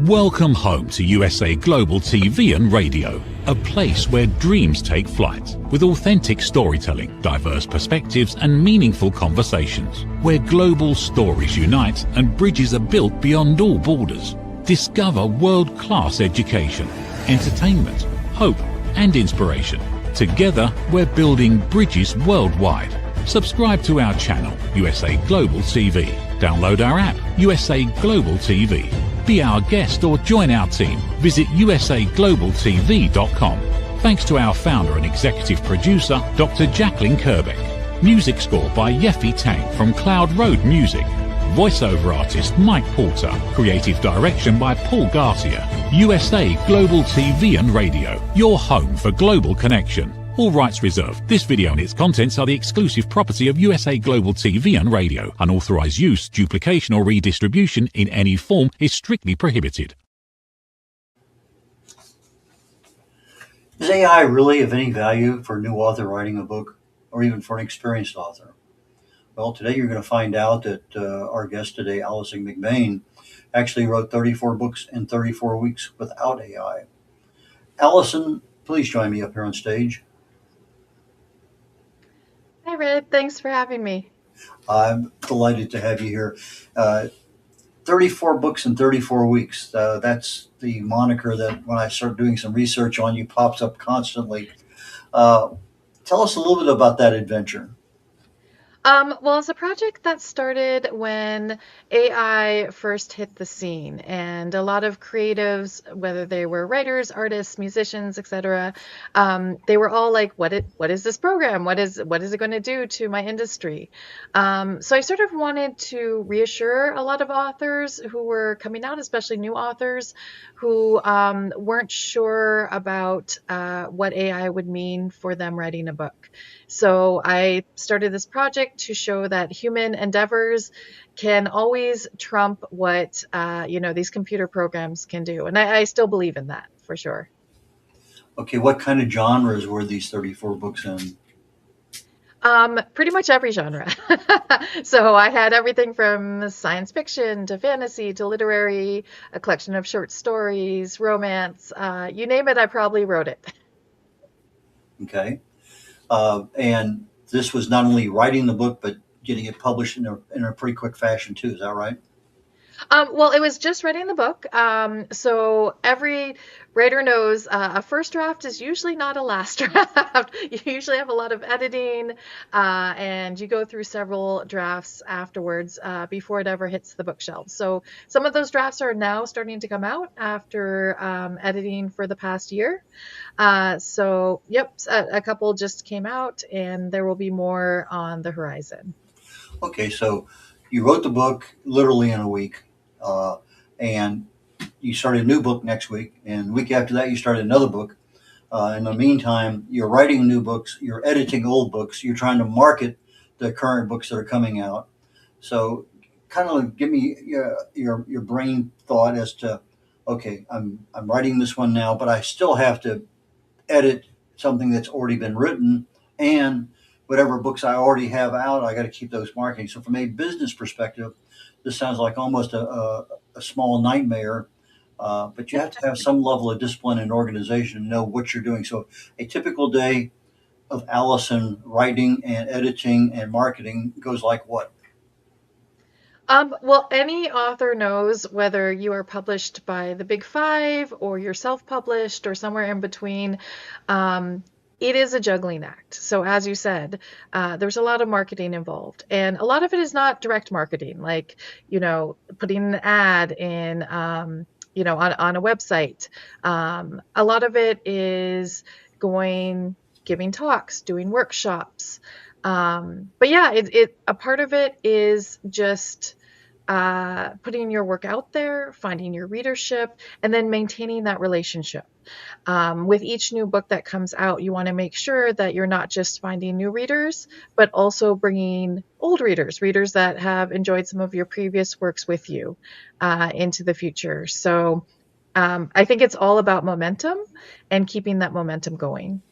Welcome home to USA Global TV and Radio, a place where dreams take flight, with authentic storytelling, diverse perspectives and meaningful conversations, where global stories unite and bridges are built beyond all borders. Discover world-class education, entertainment, hope and inspiration. Together, we're building bridges worldwide. Subscribe to our channel, USA Global TV. Download our app, USA Global TV. Be our guest or join our team. Visit usaglobaltv.com. Thanks to our founder and executive producer, Dr. Jacqueline Kerbeck. Music score by Yeffy Tang from Cloud Road Music. Voiceover artist Mike Porter. Creative direction by Paul Garcia. USA Global TV and Radio, your home for global connection. All rights reserved. This video and its contents are the exclusive property of USA Global TV and Radio. Unauthorized use, duplication or redistribution in any form is strictly prohibited. Is AI really of any value for a new author writing a book, or even for an experienced author? Well, today you're going to find out that our guest today, Alison McBain, actually wrote 34 books in 34 weeks without AI. Alison, please join me up here on stage. Hi, Red. Thanks for having me. I'm delighted to have you here. 34 books in 34 weeks. That's the moniker that when I start doing some research on you pops up constantly. Tell us a little bit about that adventure. Well, it's a project that started when AI first hit the scene, and a lot of creatives, whether they were writers, artists, musicians, etc., they were all like, "What is this program? What is it going to do to my industry?" So I sort of wanted to reassure a lot of authors who were coming out, especially new authors, who weren't sure about what AI would mean for them writing a book. So I started this project to show that human endeavors can always trump what these computer programs can do, and I still believe in that for sure. Okay, what kind of genres were these 34 books in? Pretty much every genre. So I had everything from science fiction to fantasy to literary, a collection of short stories, romance, you name it, I probably wrote it. Okay. And this was not only writing the book, but getting it published in a pretty quick fashion too. Is that right? Well, it was just writing the book. So every writer knows a first draft is usually not a last draft. You usually have a lot of editing, and you go through several drafts afterwards before it ever hits the bookshelves. So some of those drafts are now starting to come out after editing for the past year. So yep, a couple just came out, and there will be more on the horizon. Okay, so you wrote the book literally in a week. And you started a new book next week, and the week after that you started another book. In the meantime, you're writing new books, you're editing old books, you're trying to market the current books that are coming out. So kind of give me your brain thought as to, okay, I'm writing this one now, but I still have to edit something that's already been written, and whatever books I already have out, I got to keep those marketing. So from a business perspective, this sounds like almost a small nightmare, but you have to have some level of discipline and organization to know what you're doing. So a typical day of Alison writing and editing and marketing goes like what? Well, any author knows whether you are published by the Big Five or you're self-published or somewhere in between. It is a juggling act. So as you said, there's a lot of marketing involved, and a lot of it is not direct marketing, like, putting an ad in, on a website. A lot of it is giving talks, doing workshops. But yeah, a part of it is just putting your work out there, finding your readership, and then maintaining that relationship. With each new book that comes out, you want to make sure that you're not just finding new readers, but also bringing old readers that have enjoyed some of your previous works with you into the future. So I think it's all about momentum and keeping that momentum going.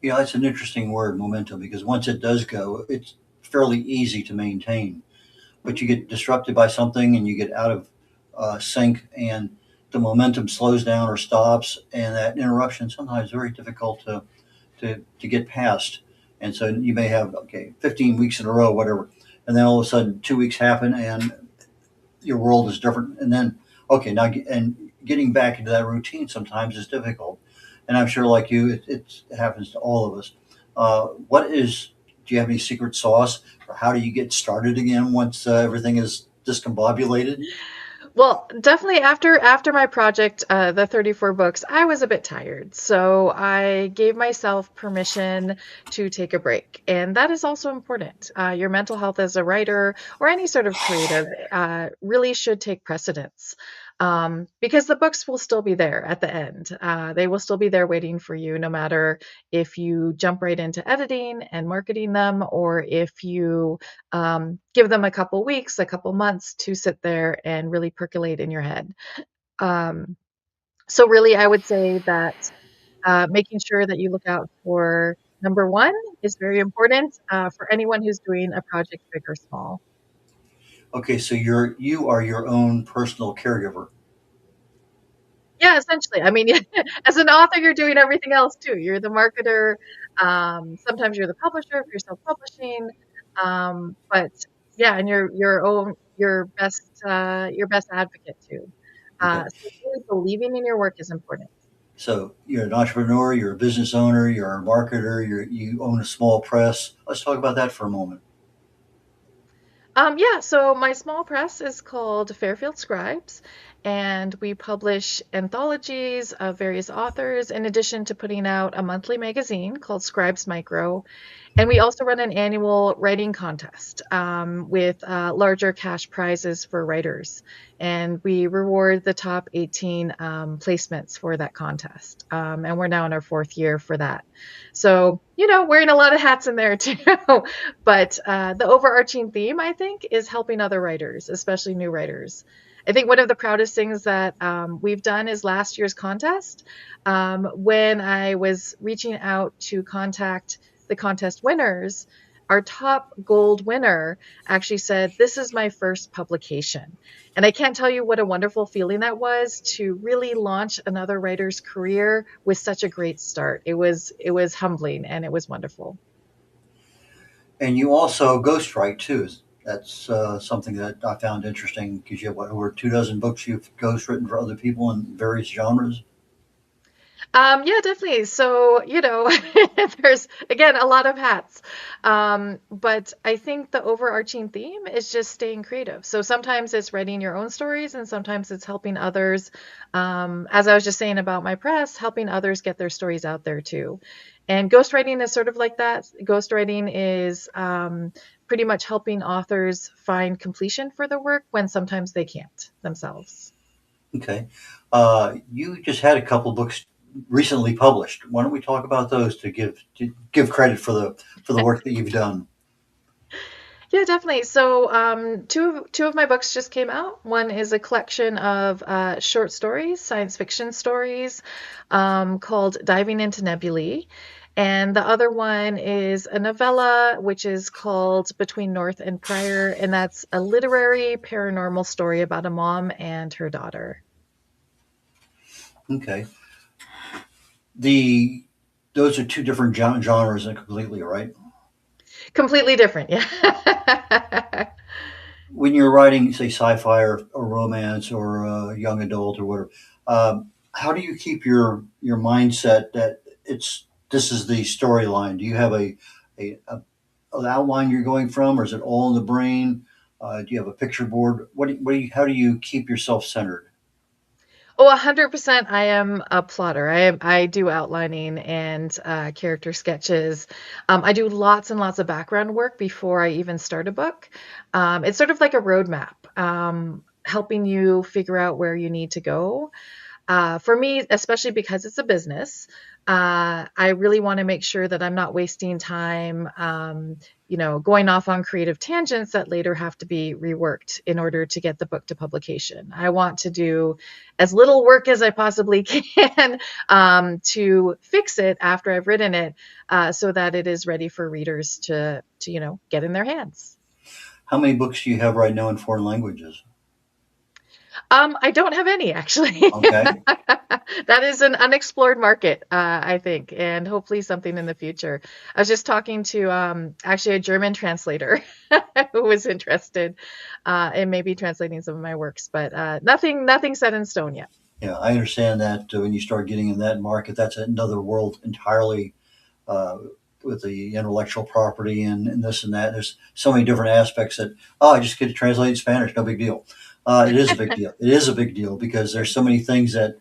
Yeah, that's an interesting word, momentum, because once it does go, it's fairly easy to maintain. But you get disrupted by something and you get out of sync, and the momentum slows down or stops, and that interruption sometimes is very difficult to get past. And so you may have, okay, 15 weeks in a row, whatever, and then all of a sudden 2 weeks happen and your world is different. And then, okay, now and getting back into that routine sometimes is difficult. And I'm sure, like you, it happens to all of us. What is, do you have any secret sauce, or how do you get started again once everything is discombobulated? Well, definitely after my project, the 34 books, I was a bit tired. So I gave myself permission to take a break. And that is also important. Your mental health as a writer or any sort of creative really should take precedence. Because the books will still be there at the end. They will still be there waiting for you, no matter if you jump right into editing and marketing them, or if you give them a couple weeks, a couple months to sit there and really percolate in your head. Um, so really, I would say that making sure that you look out for number one is very important for anyone who's doing a project, big or small. Okay, so you are your own personal caregiver. Yeah, essentially. I mean, as an author, you're doing everything else too. You're the marketer. Sometimes you're the publisher if you're self-publishing. But yeah, and you're your best advocate too. Okay, So really believing in your work is important. so you're an entrepreneur, you're a business owner, you're a marketer, you own a small press. Let's talk about that for a moment. Yeah, so my small press is called Fairfield Scribes, and we publish anthologies of various authors in addition to putting out a monthly magazine called Scribes Micro. And we also run an annual writing contest with larger cash prizes for writers. And we reward the top 18 placements for that contest. And we're now in our fourth year for that. So, wearing a lot of hats in there too. But the overarching theme, I think, is helping other writers, especially new writers. I think one of the proudest things that we've done is last year's contest. When I was reaching out to contact the contest winners, our top gold winner actually said, "This is my first publication." And I can't tell you what a wonderful feeling that was to really launch another writer's career with such a great start. It was humbling and it was wonderful. And you also ghostwrite too. That's something that I found interesting because you have what, over 2 dozen books you've ghostwritten for other people in various genres. Yeah, definitely. So, there's again a lot of hats. But I think the overarching theme is just staying creative. So sometimes it's writing your own stories and sometimes it's helping others. As I was just saying about my press, helping others get their stories out there too. And ghostwriting is sort of like that. Ghostwriting is pretty much helping authors find completion for their work when sometimes they can't themselves. Okay, you just had a couple books recently published. Why don't we talk about those to give credit for the work that you've done? Yeah, definitely. So, two of my books just came out. One is a collection of short stories, science fiction stories, called "Diving into Nebulae," and the other one is a novella, which is called "Between North and Pryor," and that's a literary paranormal story about a mom and her daughter. Okay, the those are two different genres completely, right? Completely different, yeah. When you're writing, say, sci-fi or romance or young adult or whatever, how do you keep your mindset that it's this is the storyline? Do you have a an outline you're going from, or is it all in the brain? Do you have a picture board? How do you keep yourself centered? Oh, 100%. I am a plotter. I do outlining and character sketches. I do lots and lots of background work before I even start a book. It's sort of like a roadmap, helping you figure out where you need to go. For me, especially because it's a business, I really want to make sure that I'm not wasting time, going off on creative tangents that later have to be reworked in order to get the book to publication. I want to do as little work as I possibly can to fix it after I've written it, so that it is ready for readers to get in their hands. How many books do you have right now in foreign languages? I don't have any actually. Okay. That is an unexplored market, I think, and hopefully something in the future. I was just talking to actually a German translator who was interested in maybe translating some of my works, but nothing set in stone yet. Yeah, I understand that when you start getting in that market, that's another world entirely, uh, with the intellectual property and this and that. There's so many different aspects that, oh, I just get to translate in Spanish, no big deal. It is a big deal. It is a big deal because there's so many things that,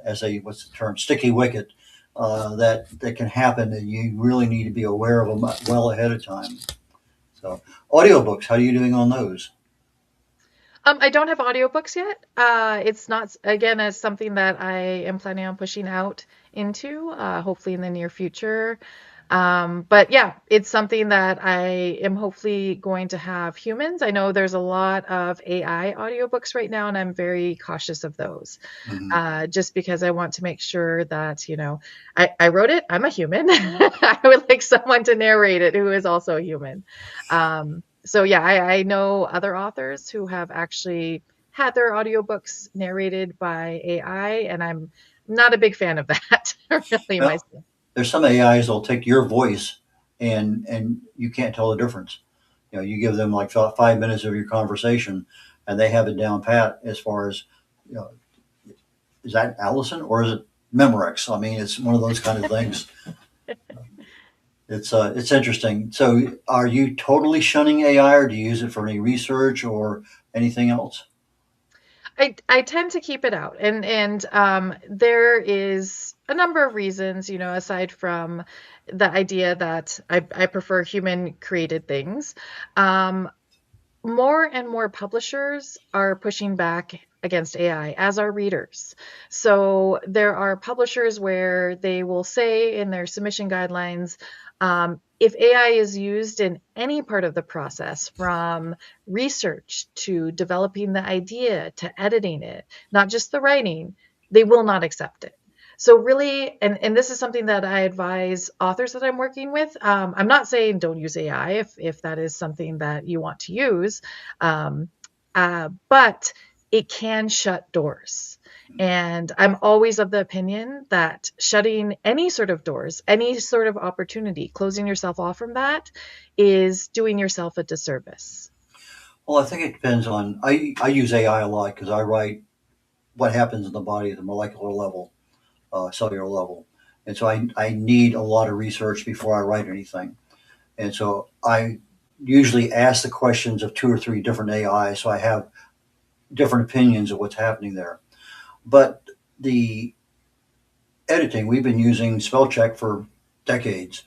as a, what's the term, sticky wicket, that can happen, and you really need to be aware of them well ahead of time. So, audiobooks, how are you doing on those? I don't have audiobooks yet. It's not, again, as something that I am planning on pushing out into, hopefully in the near future. But yeah, it's something that I am hopefully going to have humans. I know there's a lot of AI audiobooks right now, and I'm very cautious of those, Mhm. just because I want to make sure that, I wrote it, I'm a human. I would like someone to narrate it who is also a human. So yeah, I know other authors who have actually had their audiobooks narrated by AI, and I'm not a big fan of that, really Well, myself. there's some AIs that'll take your voice and you can't tell the difference. You give them like 5 minutes of your conversation, and they have it down pat as far as, you know, is that Allison or is it Memorex? I mean, it's one of those kind of things. It's interesting. So, are you totally shunning AI, or do you use it for any research or anything else? I tend to keep it out, and there is a number of reasons, aside from the idea that I prefer human created things. Um, More and more publishers are pushing back against AI, as are readers. So there are publishers where they will say in their submission guidelines, if AI is used in any part of the process, from research to developing the idea to editing it, not just the writing, they will not accept it. So really, and this is something that I advise authors that I'm working with. I'm not saying don't use AI if that is something that you want to use, um, but it can shut doors. And I'm always of the opinion that shutting any sort of doors, any sort of opportunity, closing yourself off from that is doing yourself a disservice. Well, I think it depends on. I use AI a lot because I write what happens in the body at the molecular level, cellular level, and so I need a lot of research before I write anything. And so I usually ask the questions of two or three different AI, so I have different opinions of what's happening there. But the editing, we've been using spell check for decades,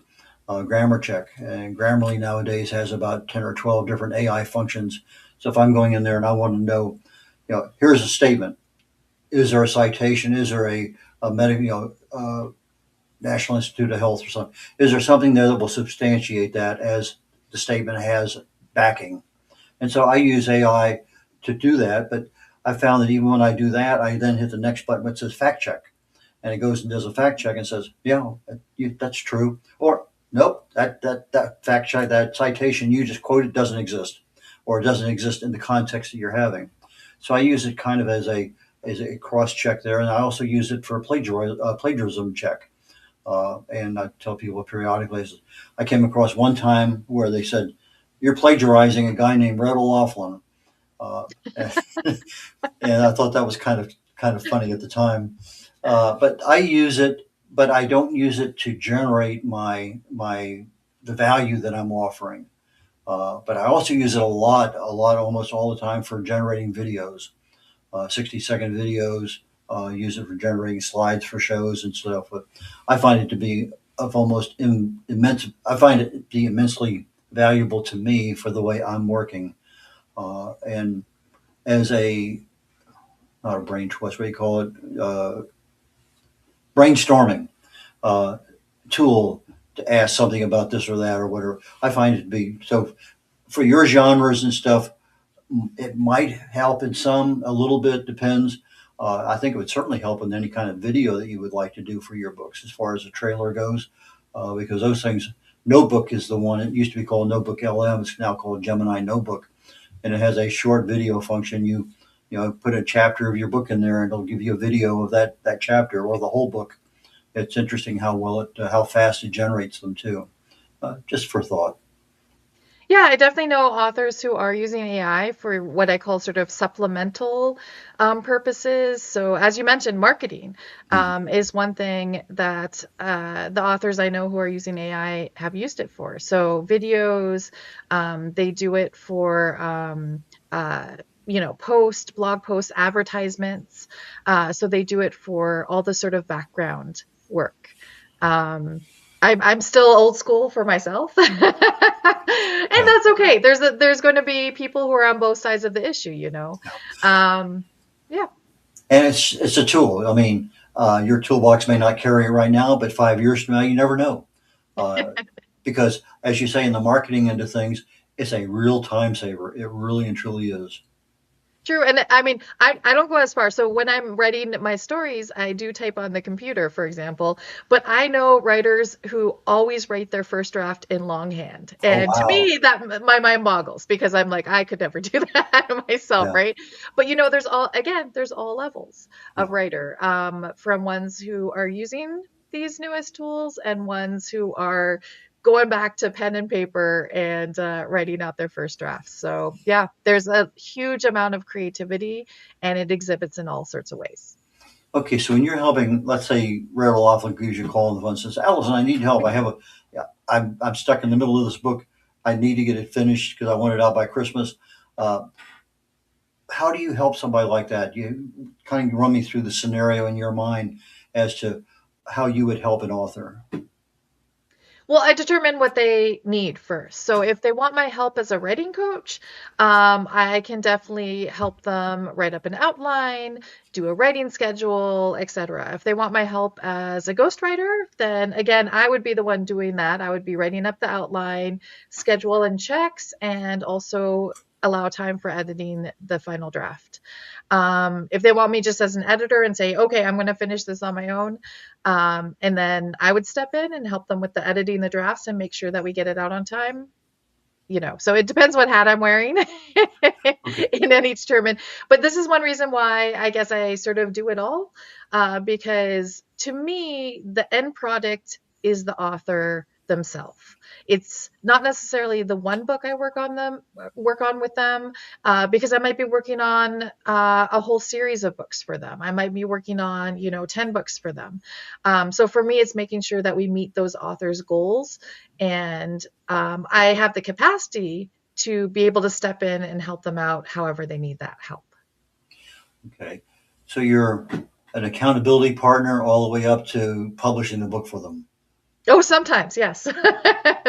grammar check, and Grammarly nowadays has about 10 or 12 different AI functions. So if I'm going in there and I want to know, here's a statement. Is there a citation? Is there a medical, National Institute of Health or something? Is there something there that will substantiate that as the statement has backing? And so I use AI to do that. But I found that even when I do that, I then hit the next button that says fact check. And it goes and does a fact check and says, yeah, that's true. Or, nope, that fact check, that citation you just quoted doesn't exist, or it doesn't exist in the context that you're having. So I use it kind of as a cross check there. And I also use it for plagiarism check. And I tell people periodically, I came across one time where they said, you're plagiarizing a guy named Red O'Laughlin. Uh, and, and I thought that was kind of funny at the time. But I use it, but I don't use it to generate my the value that I'm offering. But I also use it a lot, almost all the time for generating videos, 60-second videos. Use it for generating slides for shows and stuff. But I find it to be of almost immense. I find it to be immensely valuable to me for the way I'm working. And as a not a brain trust, what do you call it? Brainstorming uh, tool to ask something about this or that or whatever. I find it to be so for your genres and stuff. It might help in some, a little bit depends. I think it would certainly help in any kind of video that you would like to do for your books, as far as the trailer goes, because those things. Notebook is the one. It used to be called Notebook LM. It's now called Gemini Notebook, and it has a short video function. put a chapter of your book in there, and it'll give you a video of that chapter or the whole book. It's interesting how fast it generates them too. Just for thought. Yeah, I definitely know authors who are using AI for what I call sort of supplemental purposes. So, as you mentioned, marketing Mhm. is one thing that the authors I know who are using AI have used it for. So, videos, they do it for, blog posts, advertisements. So, they do it for all the sort of background work. Um, I'm still old school for myself. And Yeah, that's okay. There's going to be people who are on both sides of the issue, yeah. Um, yeah. And it's a tool. I mean, your toolbox may not carry it right now, but 5 years from now, you never know. Uh, because, as you say, in the marketing end of things, it's a real time saver. It really and truly is. True. And I mean, I don't go as far. So when I'm writing my stories, I do type on the computer, for example. But I know writers who always write their first draft in longhand. Oh And to wow, me, that my mind boggles because I'm like, I could never do that myself, yeah, right? But there's all levels yeah. of writer, from ones who are using these newest tools and ones who are going back to pen and paper and writing out their first drafts. So, yeah, there's a huge amount of creativity and it exhibits in all sorts of ways. Okay, so when you're helping, let's say, rattle off like gives you a call on the phone and says, "Allison, I need help. I have a, yeah, I'm stuck in the middle of this book. I need to get it finished because I want it out by Christmas." Uh, how do you help somebody like that? You kind of run me through the scenario in your mind as to how you would help an author. Well, I determine what they need first. So if they want my help as a writing coach, I can definitely help them write up an outline, do a writing schedule, etc. If they want my help as a ghostwriter, then again, I would be the one doing that. I would be writing up the outline, schedule and checks, and also allow time for editing the final draft. If they want me just as an editor and say, okay, I'm going to finish this on my own, and then I would step in and help them with the editing the drafts and make sure that we get it out on time. So it depends what hat I'm wearing Okay. in any determined. But this is one reason why I guess I sort of do it all, because to me, the end product is the author themselves. It's not necessarily the one book I work on with them, because I might be working on a whole series of books for them. I might be working on 10 books for them. So for me, it's making sure that we meet those authors' goals, and I have the capacity to be able to step in and help them out however they need that help. Okay. So you're an accountability partner all the way up to publishing the book for them. Oh, sometimes, yes.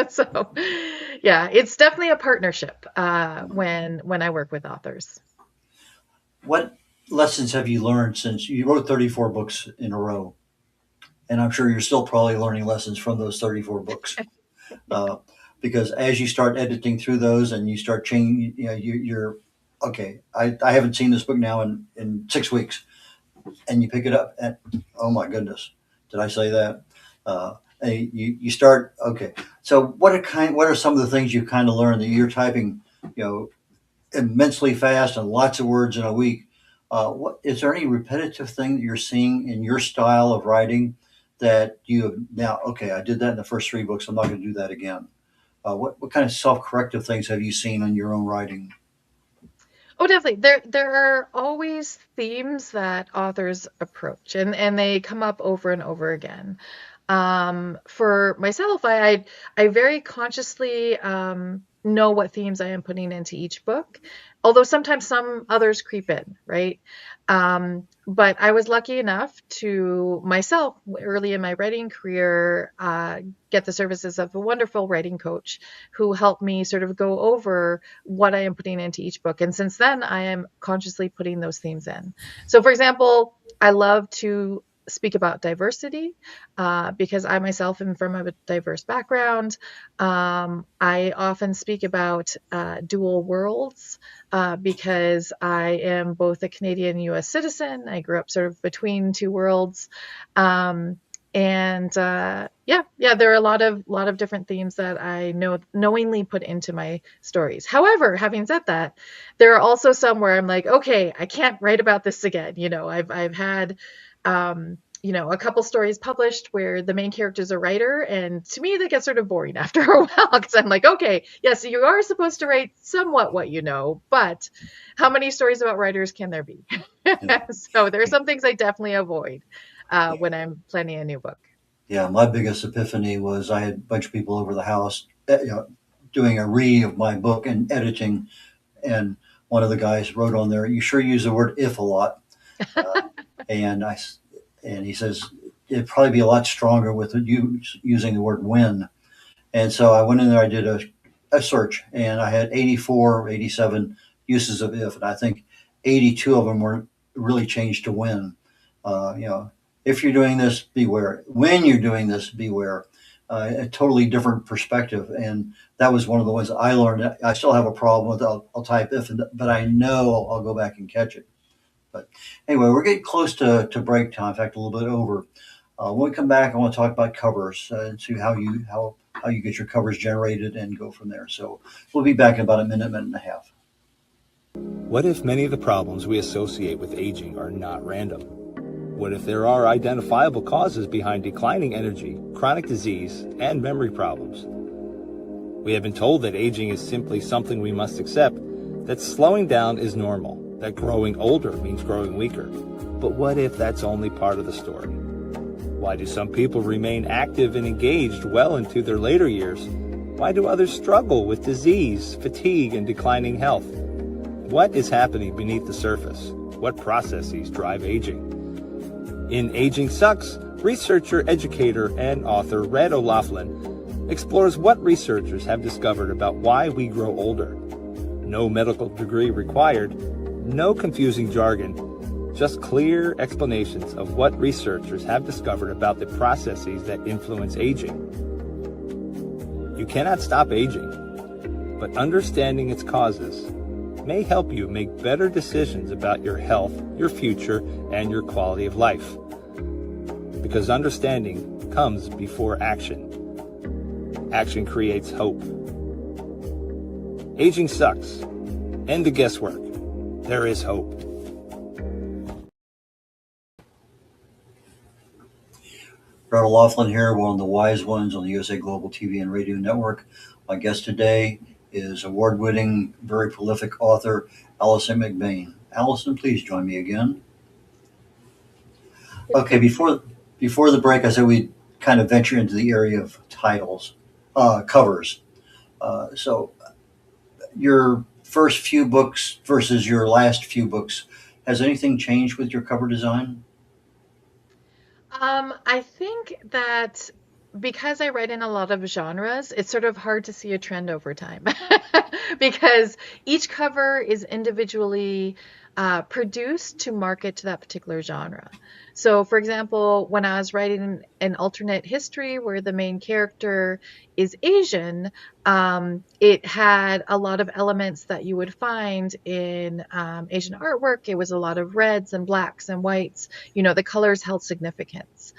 So, yeah, it's definitely a partnership when I work with authors. What lessons have you learned since you wrote 34 books in a row? And I'm sure you're still probably learning lessons from those 34 books. Uh, because as you start editing through those and you start changing, you're okay. I haven't seen this book now in 6 weeks, and you pick it up and oh my goodness, did I say that? And you start okay. So what are some of the things you kind of learned that you're typing, you know, immensely fast and lots of words in a week? What is there any repetitive thing that you're seeing in your style of writing that you have now? Okay, I did that in the first 3 books. I'm not going to do that again. What kind of self-corrective things have you seen in your own writing? Oh, definitely. There are always themes that authors approach, and they come up over and over again. For myself, I very consciously know what themes I am putting into each book, although sometimes some others creep in, right? But I was lucky enough to myself early in my writing career get the services of a wonderful writing coach who helped me sort of go over what I am putting into each book. And since then, I am consciously putting those themes in. So, for example, I love to speak about diversity because I myself am from a diverse background. I often speak about dual worlds because I am both a Canadian and US citizen. I grew up sort of between two worlds. And Yeah, there are a lot of different themes that I knowingly put into my stories. However, having said that, there are also some where I'm like, okay, I can't write about this again. I've had a couple stories published where the main character is a writer, and to me that gets sort of boring after a while because I'm like, okay, yes, you are supposed to write somewhat what you know, but how many stories about writers can there be? So there are some things I definitely avoid when I'm planning a new book. Yeah, my biggest epiphany was I had a bunch of people over the house, doing a read of my book and editing, and one of the guys wrote on there, "You sure use the word if a lot." Uh, and I and he says it'd probably be a lot stronger with you using the word when. And so I went in there, I did a search, and I had 84, 87 uses of if, and I think 82 of them were really changed to when. If you're doing this, beware. When you're doing this, beware. A totally different perspective, and that was one of the ones I learned. I still have a problem with. I'll type if, but I know I'll go back and catch it. But anyway, we're getting close to break time. In fact, a little bit over. When we come back, I want to talk about covers and see how you get your covers generated and go from there. So we'll be back in about a minute and a half. What if many of the problems we associate with aging are not random? What if there are identifiable causes behind declining energy, chronic disease, and memory problems? We have been told that aging is simply something we must accept, that slowing down is normal, that growing older means growing weaker. But what if that's only part of the story? Why do some people remain active and engaged well into their later years? Why do others struggle with disease, fatigue, and declining health? What is happening beneath the surface? What processes drive aging? In Aging Sucks, researcher, educator, and author Red O'Loughlin explores what researchers have discovered about why we grow older. No medical degree required, no confusing jargon, just clear explanations of what researchers have discovered about the processes that influence aging. You cannot stop aging, but understanding its causes may help you make better decisions about your health, your future, and your quality of life. Because understanding comes before action. Action creates hope. Aging sucks. End the guesswork. There is hope. Brett O'Loughlin here, one of the wise ones on the USA Global TV and Radio Network. My guest today is award-winning, very prolific author, Alison McBain. Alison, please join me again. Okay, before the break, I said we'd kind of venture into the area of titles, covers. So your first few books versus your last few books, has anything changed with your cover design? I think that because I write in a lot of genres, it's sort of hard to see a trend over time because each cover is individually produced to market to that particular genre. So, for example, when I was writing an alternate history where the main character is Asian, it had a lot of elements that you would find in Asian artwork. It was a lot of reds and blacks and whites. The colors held significance.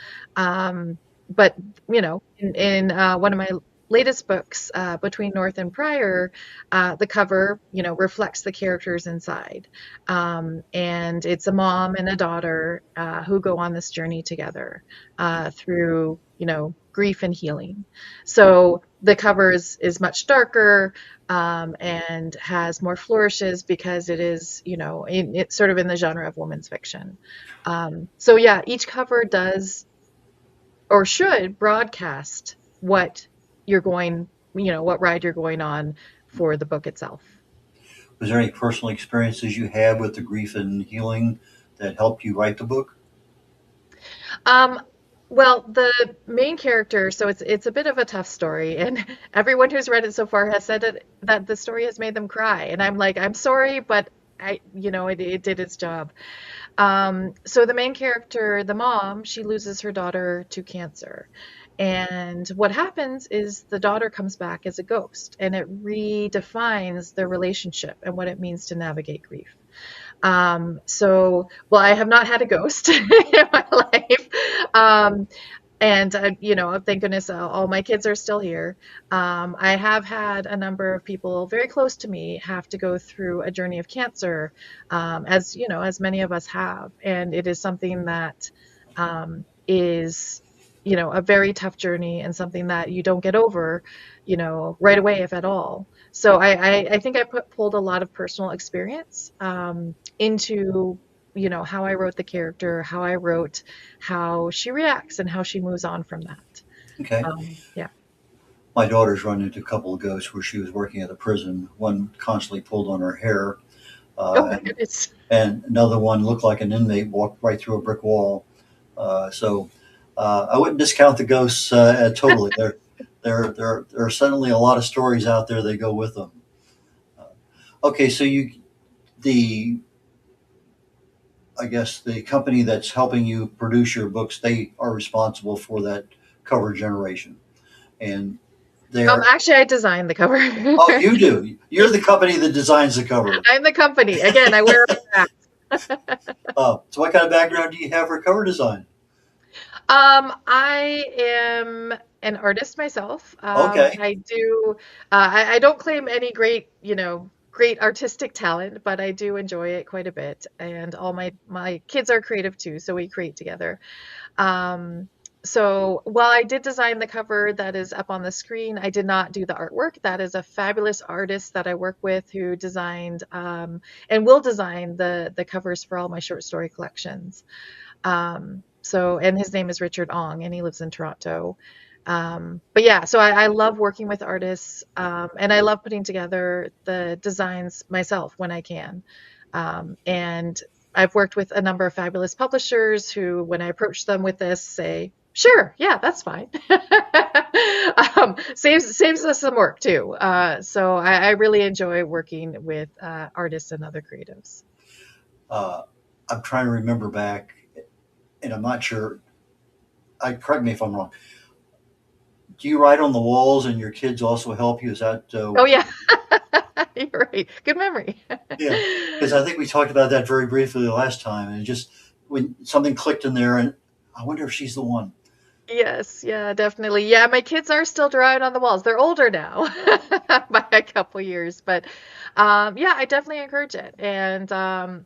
But, in one of my latest books, Between North and Prior, the cover, reflects the characters inside. And it's a mom and a daughter who go on this journey together through, grief and healing. So the cover is much darker and has more flourishes because it is, it's sort of in the genre of women's fiction. So yeah, each cover does or should broadcast what what ride you're going on for the book itself. Was there any personal experiences you had with the grief and healing that helped you write the book? Well, the main character, so it's a bit of a tough story, and everyone who's read it so far has said that the story has made them cry, and I'm like, I'm sorry, but it did its job. So the main character, the mom, she loses her daughter to cancer. And what happens is the daughter comes back as a ghost, and it redefines their relationship and what it means to navigate grief. Well, I have not had a ghost in my life. And thank goodness all my kids are still here. I have had a number of people very close to me have to go through a journey of cancer, as many of us have, and it is something that is a very tough journey and something that you don't get over right away, if at all. So I think I pulled a lot of personal experience into how I wrote the character, how I wrote how she reacts and how she moves on from that. Okay. Yeah. My daughter's run into a couple of ghosts where she was working at the prison. One constantly pulled on her hair, Oh my and, goodness. and another one looked like an inmate walked right through a brick wall. So I wouldn't discount the ghosts totally. There are certainly a lot of stories out there that go with them. Okay, so the I guess the company that's helping you produce your books, they are responsible for that cover generation, and they're Actually, I designed the cover. oh, you do. You're the company that designs the cover. I'm the company. Again, I wear a hat. So what kind of background do you have for cover design? I am an artist myself. Okay. I do. I don't claim any great artistic talent, but I do enjoy it quite a bit. And all my kids are creative too, so we create together. Um, so while I did design the cover that is up on the screen, I did not do the artwork. That is a fabulous artist that I work with who designed and will design the covers for all my short story collections. And his name is Richard Ong, and he lives in Toronto. But yeah, so I love working with artists, and I love putting together the designs myself when I can. And I've worked with a number of fabulous publishers who, when I approach them with this, say, sure, yeah, that's fine. Saves us some work too. So I really enjoy working with artists and other creatives. I'm trying to remember back, and I'm not sure. Correct me if I'm wrong. Do you write on the walls and your kids also help you? Is that? Oh yeah, you're right. Good memory. Yeah, because I think we talked about that very briefly the last time, and just when something clicked in there, and I wonder if she's the one. Yes, yeah, definitely. Yeah, my kids are still drawing on the walls. They're older now by a couple years, but yeah, I definitely encourage it. And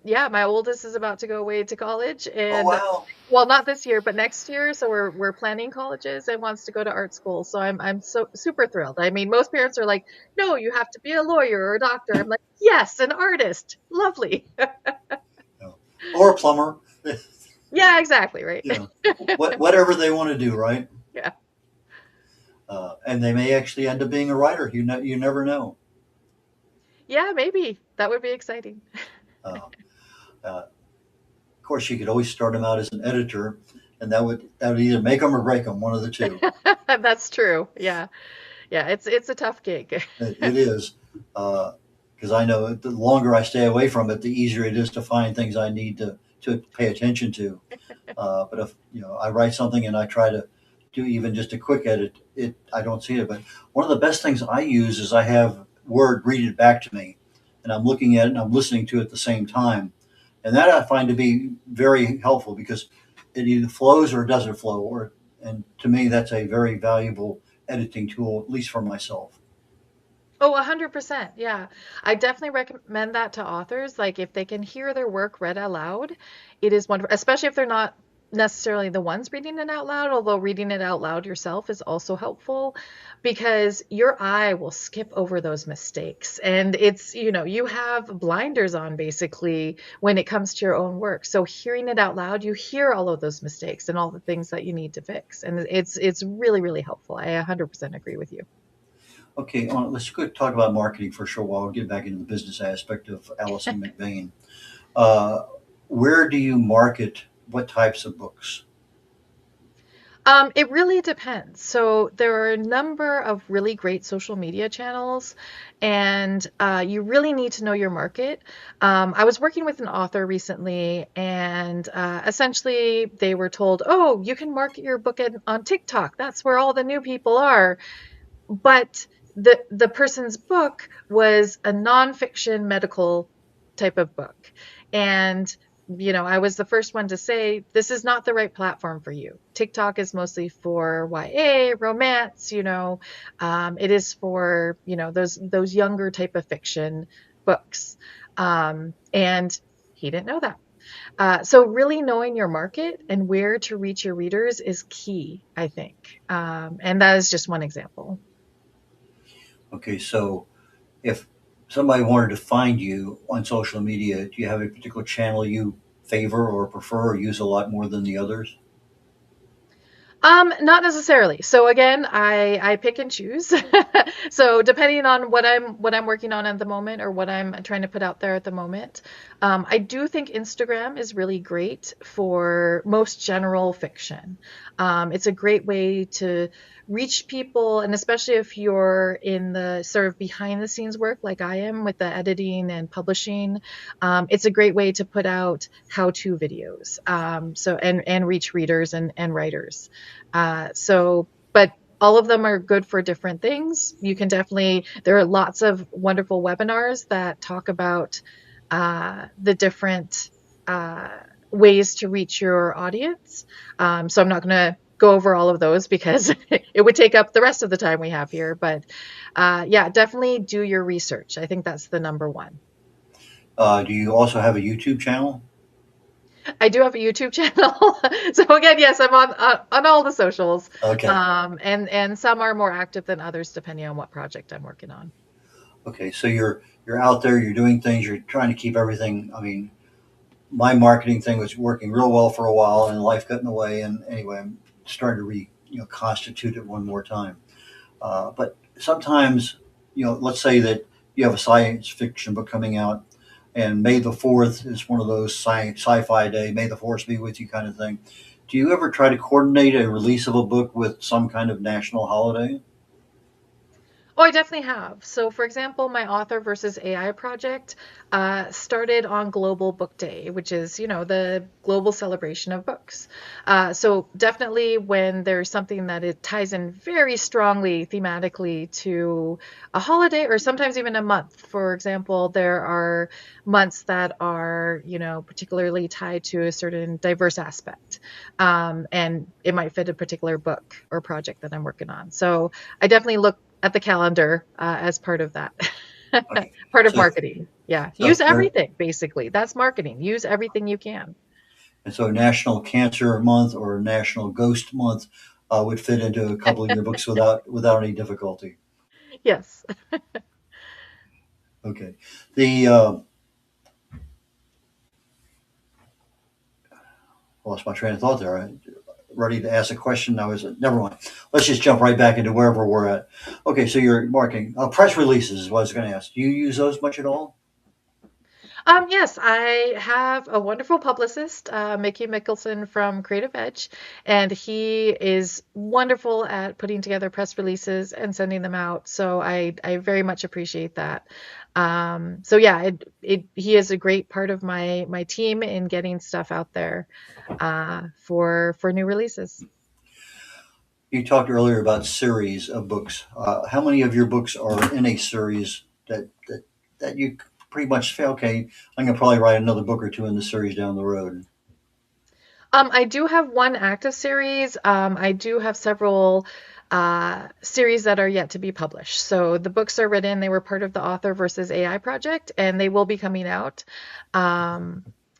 yeah, my oldest is about to go away to college, Oh and wow! well, not this year, but next year. So we're planning colleges and wants to go to art school. So I'm so super thrilled. I mean, most parents are like, no, you have to be a lawyer or a doctor. I'm like, yes, an artist. Lovely. Or a plumber. Yeah, exactly, right. Yeah, whatever they want to do, right? Yeah. And they may actually end up being a writer. You never know. Yeah, maybe that would be exciting. Uh, of course, you could always start them out as an editor, and that would either make them or break them, one of the two. That's true. Yeah. Yeah, it's a tough gig. It is, because I know the longer I stay away from it, the easier it is to find things I need to pay attention to. But if I write something and I try to do even just a quick edit, I don't see it. But one of the best things I use is I have Word read it back to me, and I'm looking at it and I'm listening to it at the same time, and that I find to be very helpful because it either flows or it doesn't flow. And to me, that's a very valuable editing tool, at least for myself. Oh, 100%. Yeah. I definitely recommend that to authors. Like if they can hear their work read aloud, it is wonderful, especially if they're not necessarily the ones reading it out loud, although reading it out loud yourself is also helpful because your eye will skip over those mistakes. And it's, you have blinders on basically when it comes to your own work. So hearing it out loud, you hear all of those mistakes and all the things that you need to fix. And it's really, really helpful. I 100% agree with you. Okay, let's go talk about marketing for a short while. We'll get back into the business aspect of Alison McBain. Where do you market what types of books? It really depends. So there are a number of really great social media channels, and you really need to know your market. I was working with an author recently, and essentially they were told, oh, you can market your book on TikTok. That's where all the new people are. But the person's book was a nonfiction medical type of book. And I was the first one to say, this is not the right platform for you. TikTok is mostly for YA, romance, it is for, those younger type of fiction books. And he didn't know that. So really knowing your market and where to reach your readers is key, I think. And that is just one example. Okay, so if somebody wanted to find you on social media, do you have a particular channel you favor or prefer or use a lot more than the others? Not necessarily. So again, I pick and choose. So depending on what I'm working on at the moment or what I'm trying to put out there at the moment, I do think Instagram is really great for most general fiction. It's a great way to reach people, and especially if you're in the sort of behind the scenes work like I am with the editing and publishing, it's a great way to put out how-to videos, so and reach readers and writers. But all of them are good for different things. There are lots of wonderful webinars that talk about the different uh, ways to reach your audience. So I'm not going to go over all of those because it would take up the rest of the time we have here. But yeah, definitely do your research. I think that's the number one. Do you also have a YouTube channel? I do have a YouTube channel. So again, yes, I'm on all the socials. Okay. And some are more active than others depending on what project I'm working on. Okay, so you're out there, you're doing things, you're trying to keep everything. I mean, my marketing thing was working real well for a while, and life got in the way. And anyway, I'm starting to constitute it one more time. But sometimes, let's say that you have a science fiction book coming out, and May the 4th is one of those sci-fi day, May the Force be with you kind of thing. Do you ever try to coordinate a release of a book with some kind of national holiday? Oh, I definitely have. So, for example, my Author versus AI project started on Global Book Day, which is, the global celebration of books. So, definitely when there's something that it ties in very strongly thematically to a holiday or sometimes even a month. For example, there are months that are, particularly tied to a certain diverse aspect. And it might fit a particular book or project that I'm working on. So, I definitely look at the calendar as part of that. Okay, Part of so marketing. Yeah. so Use everything, basically. That's marketing. Use everything you can. National Cancer Month or National Ghost Month would fit into a couple of your books without any difficulty. Yes. Okay, the lost my train of thought there. Ready to ask a question. I was never mind. Let's just jump right back into wherever we're at. Okay, so you're marketing press releases is what I was going to ask. Do you use those much at all? Yes, I have a wonderful publicist, Mickey Mickelson from Creative Edge, and he is wonderful at putting together press releases and sending them out. So I very much appreciate that. So yeah, he is a great part of my team in getting stuff out there for new releases. You talked earlier about series of books. How many of your books are in a series that you pretty much feel, okay, I'm going to probably write another book or two in the series down the road? I do have one active series. I do have several series that are yet to be published. So the books are written. They were part of the Author versus AI project, and they will be coming out.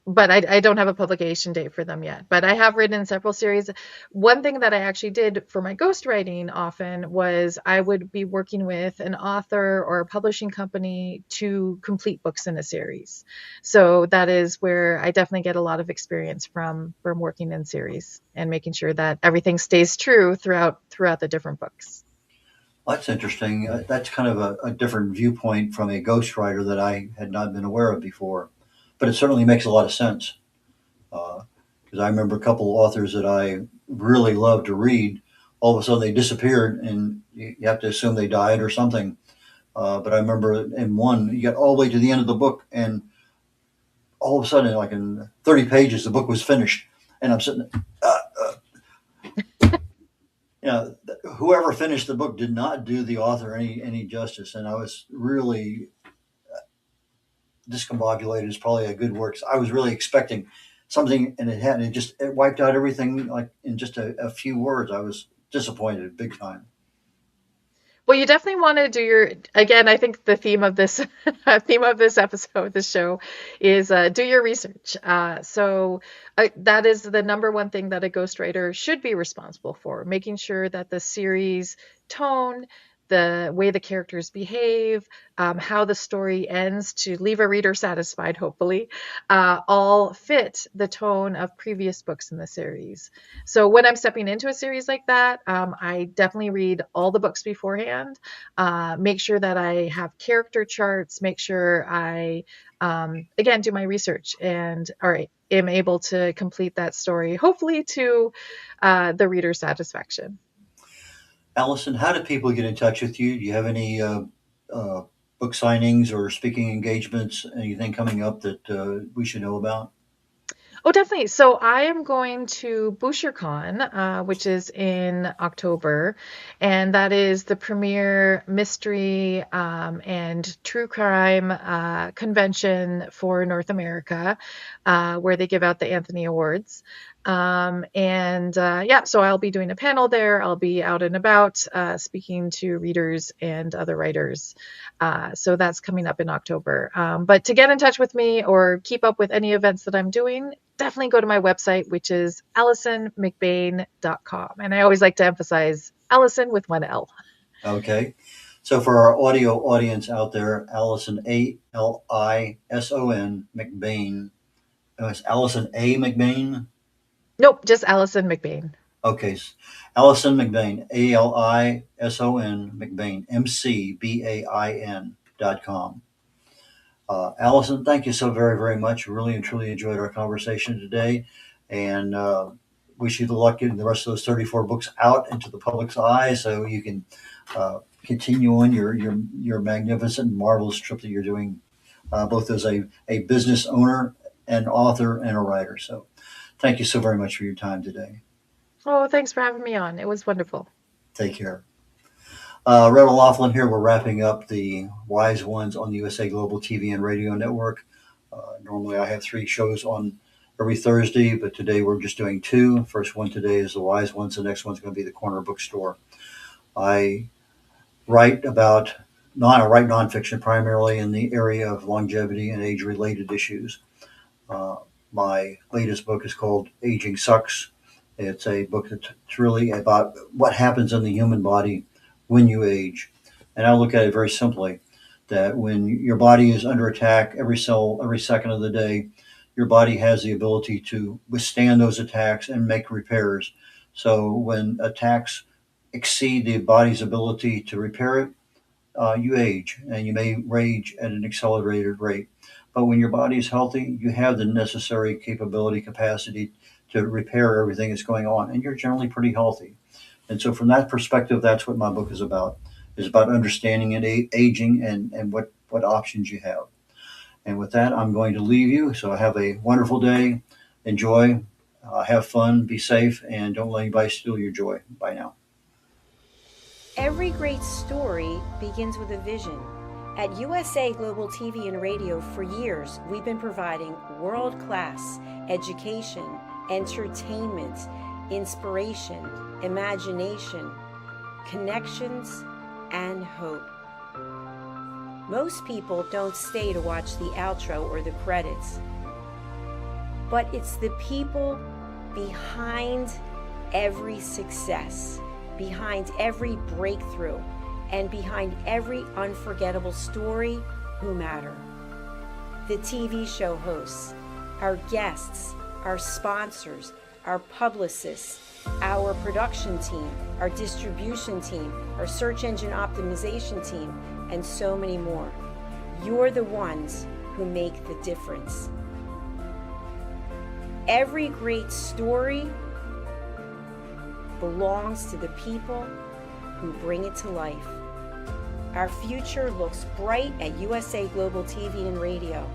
But I don't have a publication date for them yet. But I have written several series. One thing that I actually did for my ghostwriting often was I would be working with an author or a publishing company to complete books in a series. So that is where I definitely get a lot of experience from working in series and making sure that everything stays true throughout the different books. Well, that's interesting. That's kind of a different viewpoint from a ghostwriter that I had not been aware of before. But it certainly makes a lot of sense. Because I remember a couple of authors that I really loved to read. All of a sudden they disappeared, and you have to assume they died or something. But I remember in one, you got all the way to the end of the book, and all of a sudden, like in 30 pages, the book was finished. And I'm sitting, whoever finished the book did not do the author any justice. And I was really discombobulated is probably a good word. 'Cause I was really expecting something, and it wiped out everything like in just a few words. I was disappointed big time. Well, you definitely want to do your, again, I think the theme of this theme of this episode, this show, is do your research. So that is the number one thing that a ghostwriter should be responsible for, making sure that the series tone, the way the characters behave, how the story ends to leave a reader satisfied, hopefully, all fit the tone of previous books in the series. So when I'm stepping into a series like that, I definitely read all the books beforehand, make sure that I have character charts, make sure I, again, do my research and am able to complete that story, hopefully to the reader's satisfaction. Alison, how do people get in touch with you? Do you have any book signings or speaking engagements, anything coming up that we should know about? Oh, definitely. So I am going to BoucherCon, which is in October, and that is the premier mystery and true crime convention for North America, where they give out the Anthony Awards. So I'll be doing a panel there. I'll be out and about speaking to readers and other writers. So that's coming up in October. But to get in touch with me or keep up with any events that I'm doing, definitely go to my website, which is AlisonMcBain.com. And I always like to emphasize Alison with one L. Okay. So for our audio audience out there, Alison, Alison McBain. It's Alison A. McBain? Nope, just Alison McBain. Okay. Alison McBain, Alison McBain, McBain.com. Alison, thank you so very, very much. Really and truly enjoyed our conversation today, and wish you the luck getting the rest of those 34 books out into the public's eye, so you can continue on your magnificent, marvelous trip that you're doing, both as a business owner, an author, and a writer. So, thank you so very much for your time today. Oh, thanks for having me on. It was wonderful. Take care. Reverend Laughlin here. We're wrapping up the Wise Ones on the USA Global TV and Radio Network. Normally I have 3 shows on every Thursday, but today we're just doing 2. First one today is the Wise Ones. The next one's going to be the Corner Bookstore. I write nonfiction primarily in the area of longevity and age-related issues. My latest book is called Aging Sucks. It's a book that's really about what happens in the human body when you age. And I look at it very simply, that when your body is under attack, every second of the day, your body has the ability to withstand those attacks and make repairs. So when attacks exceed the body's ability to repair it, you age, and you may age at an accelerated rate. But when your body is healthy, you have the necessary capacity to repair everything that's going on, and you're generally pretty healthy. And so from that perspective, that's what my book is about understanding and aging and what options you have. And with that, I'm going to leave you. So have a wonderful day. Enjoy, have fun, be safe, and don't let anybody steal your joy. Bye now. Every great story begins with a vision. At USA Global TV and Radio for years, we've been providing world-class education, entertainment, inspiration, imagination, connections, and hope. Most people don't stay to watch the outro or the credits, but it's the people behind every success, behind every breakthrough, and behind every unforgettable story who matter. The TV show hosts, our guests, our sponsors, our publicists, our production team, our distribution team, our search engine optimization team, and so many more. You're the ones who make the difference. Every great story belongs to the people who bring it to life. Our future looks bright at USA Global TV and Radio,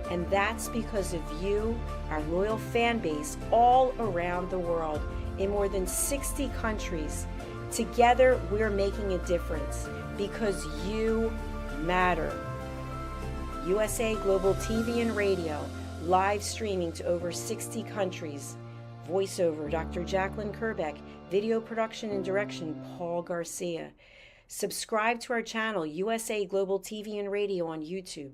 and that's because of you, our loyal fan base all around the world in more than 60 countries. Together, we're making a difference because you matter. USA Global TV and Radio, live streaming to over 60 countries. Voiceover, Dr. Jacqueline Kerbeck. Video production and direction, Paul Garcia. Subscribe to our channel, USA Global TV and Radio on YouTube.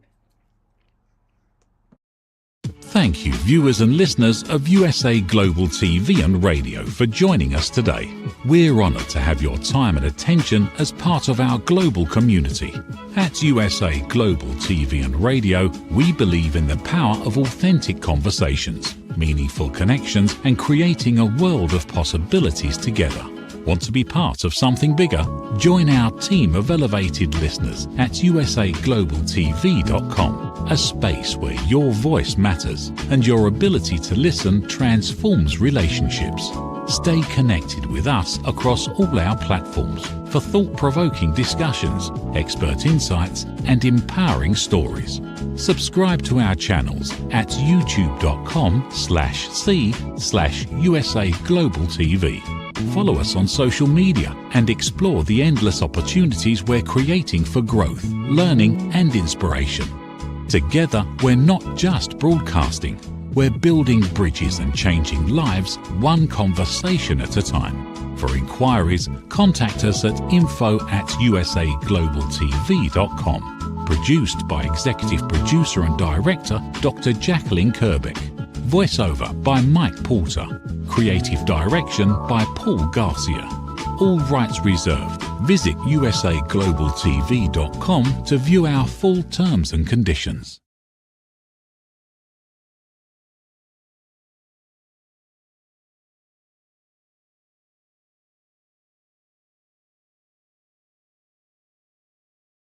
Thank you, viewers and listeners of USA Global TV and Radio, for joining us today. We're honoured to have your time and attention as part of our global community. At USA Global TV and Radio, we believe in the power of authentic conversations, meaningful connections, and creating a world of possibilities together. Want to be part of something bigger? Join our team of elevated listeners at usaglobaltv.com, a space where your voice matters and your ability to listen transforms relationships. Stay connected with us across all our platforms for thought-provoking discussions, expert insights, and empowering stories. Subscribe to our channels at youtube.com/c/USA Global TV. Follow us on social media and explore the endless opportunities we're creating for growth, learning, and inspiration. Together, we're not just broadcasting, we're building bridges and changing lives one conversation at a time. For inquiries, contact us at info@usaglobaltv.com. Produced by Executive Producer and Director Dr. Jacqueline Kerbeck. Voiceover by Mike Porter. Creative direction by Paul Garcia. All rights reserved. Visit usaglobaltv.com to view our full terms and conditions.